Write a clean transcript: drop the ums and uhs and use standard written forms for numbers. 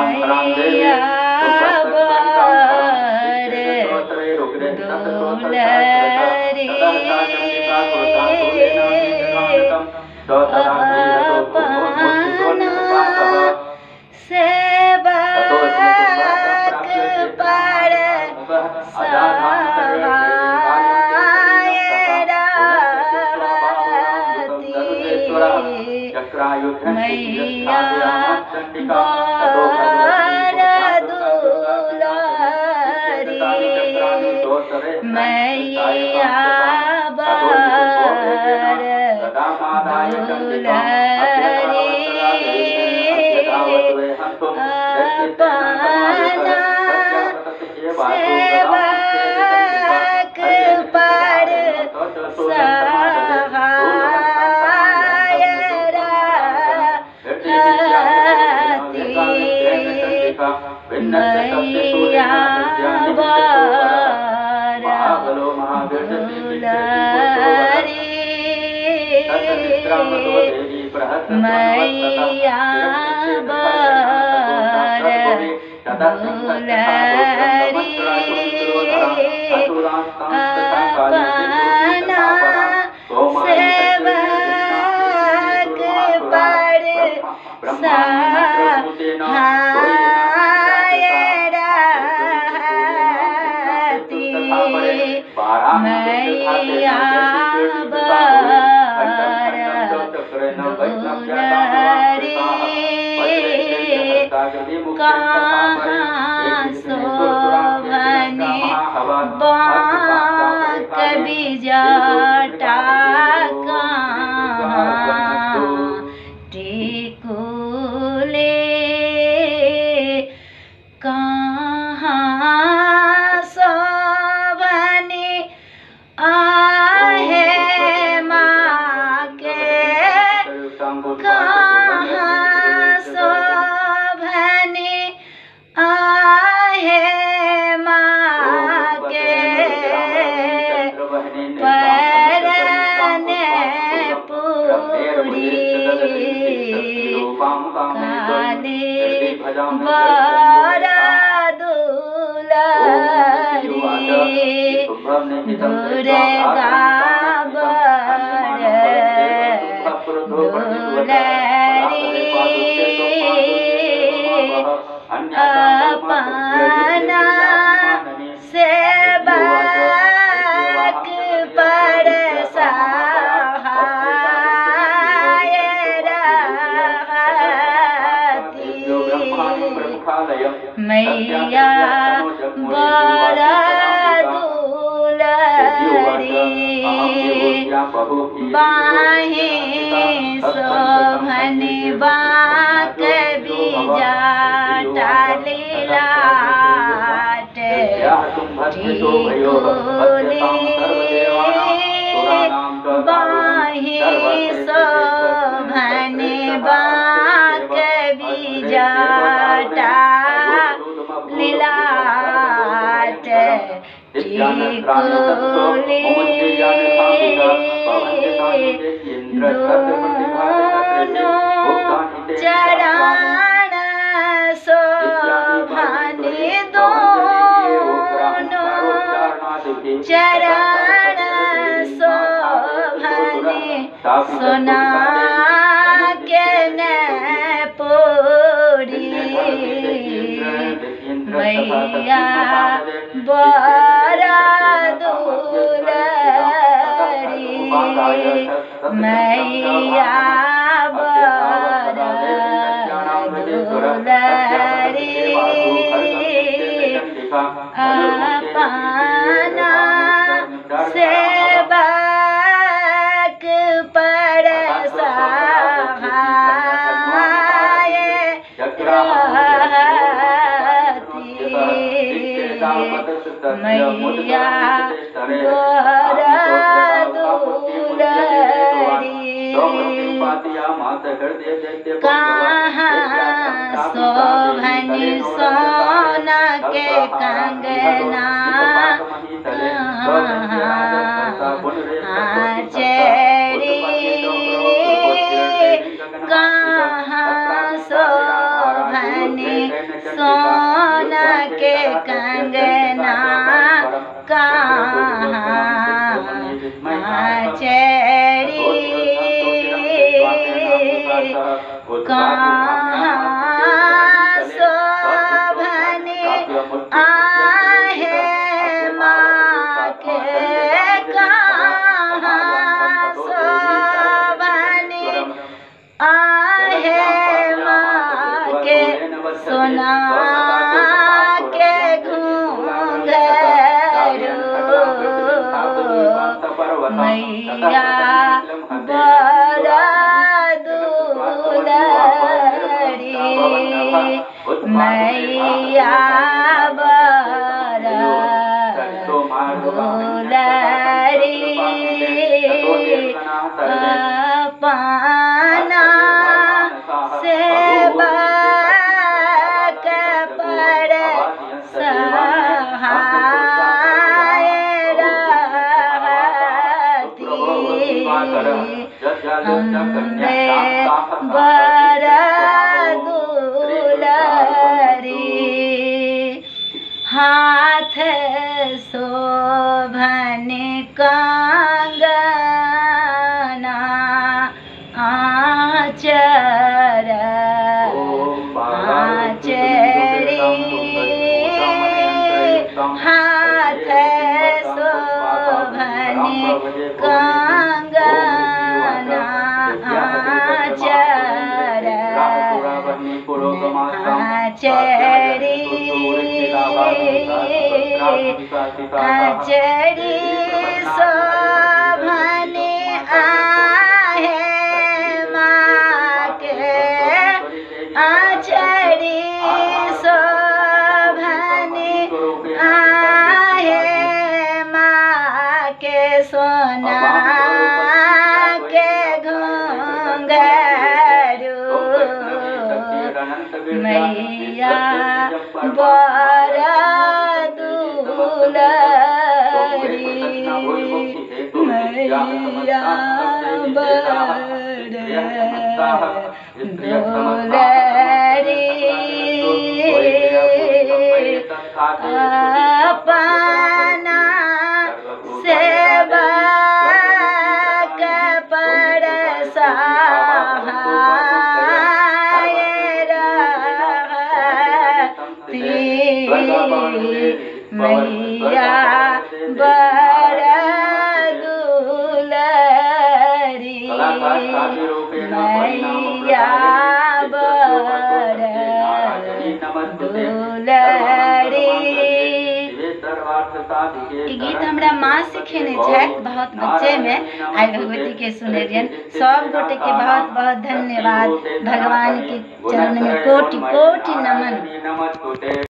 मैया मैया बार दुलारी मैया बार दुलारी अपना सेवक पर मैया बार दुलारी मैया बार दुलारी अपना सेवक पर मैया बार दुलारी कहाँ शोभने बाँक बिजटा कहाँ टिकुले कहाँ शोभने आहे माँ के कहाँ शोभने आहे माँ के परने पूरी काली बारा दुलारी दुर्गा दुलारी अपना सेवक पर सहाय रहती मैया बारा दुलारी बाहें शोभने बाँक बिजटा लीलाट टिकुली बाहें शोभने बाँक बिजटा लीलाट टिकुली दोनों चरण शोभने दोनों चरण शोभने सोना के न पूरी मैया बारा दुलारी मैया बारा दुलारी अपना सेवक पर सहाय मैया बारा दुलारी कहाँ शोभनी सोना के कंगना कहाँ चेरी कहाँ शोभनी सोना के कंगना कहाँ चढ़ी कहाँ शोभने आहे माँ के कहाँ शोभने आहे माँ के सोना के घूंघरू मैया बड़ा दुलारी मैया बड़ा दुलारी अपना सेवा पर सहाय रहती हमरे बड़ा दुलारी हाथ शोभन कंगना आचर आचरी हाथ शोभन कंगना आचर आचरी आचरी शोभन आहे माँ के आचरी शोभन आहे माँ के सोना के घूंघरू मैया बड़ा दुलारी मैया बड़ा दुलारी अपना सेवा पर सहाय रहती मैया बड़ा दुलारी मैया बड़ा दुलारी। ई गीत हमरा माँ सिखेने छथि बहुत बच्चे में आई भगवती के सुनेलियन। सब गोटे के बहुत बहुत धन्यवाद। भगवान के चरण में कोटि कोटि नमन।